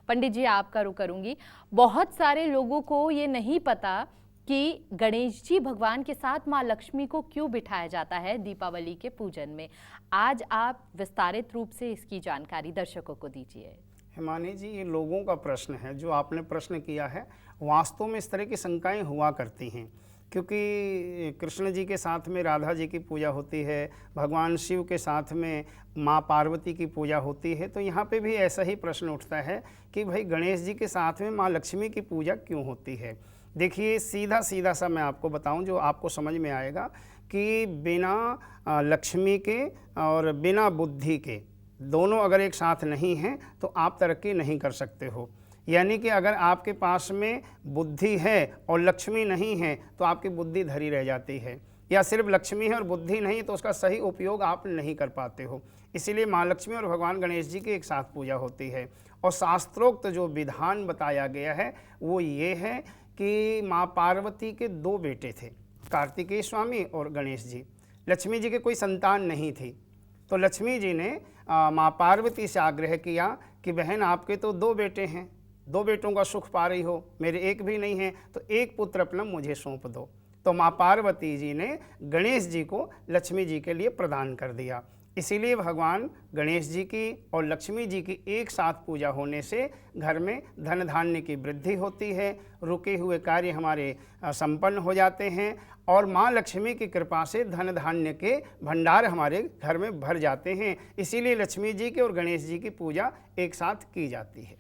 पंडित जी आपका रुख करूंगी। बहुत सारे लोगों को ये नहीं पता कि गणेश जी भगवान के साथ माँ लक्ष्मी को क्यों बिठाया जाता है दीपावली के पूजन में। आज आप विस्तारित रूप से इसकी जानकारी दर्शकों को दीजिए। हिमानी जी, ये लोगों का प्रश्न है जो आपने प्रश्न किया है। वास्तव में इस तरह की शंकाएं हुआ करती हैं, क्योंकि कृष्ण जी के साथ में राधा जी की पूजा होती है, भगवान शिव के साथ में माँ पार्वती की पूजा होती है, तो यहाँ पे भी ऐसा ही प्रश्न उठता है कि भाई गणेश जी के साथ में माँ लक्ष्मी की पूजा क्यों होती है। देखिए, सीधा सीधा सा मैं आपको बताऊं जो आपको समझ में आएगा कि बिना लक्ष्मी के और बिना बुद्धि के, दोनों अगर एक साथ नहीं हैं तो आप तरक्की नहीं कर सकते हो। यानी कि अगर आपके पास में बुद्धि है और लक्ष्मी नहीं है तो आपकी बुद्धि धरी रह जाती है, या सिर्फ लक्ष्मी है और बुद्धि नहीं तो उसका सही उपयोग आप नहीं कर पाते हो। इसीलिए माँ लक्ष्मी और भगवान गणेश जी की एक साथ पूजा होती है। और शास्त्रोक्त जो विधान बताया गया है वो ये है कि माँ पार्वती के दो बेटे थे, कार्तिकेय स्वामी और गणेश जी। लक्ष्मी जी के कोई संतान नहीं थी, तो लक्ष्मी जी ने माँ पार्वती से आग्रह किया कि बहन, आपके तो दो बेटे हैं, दो बेटों का सुख पा रही हो, मेरे एक भी नहीं है, तो एक पुत्र अपना मुझे सौंप दो। तो माँ पार्वती जी ने गणेश जी को लक्ष्मी जी के लिए प्रदान कर दिया। इसीलिए भगवान गणेश जी की और लक्ष्मी जी की एक साथ पूजा होने से घर में धन धान्य की वृद्धि होती है, रुके हुए कार्य हमारे संपन्न हो जाते हैं, और माँ लक्ष्मी की कृपा से धन धान्य के भंडार हमारे घर में भर जाते हैं। इसीलिए लक्ष्मी जी की और गणेश जी की पूजा एक साथ की जाती है।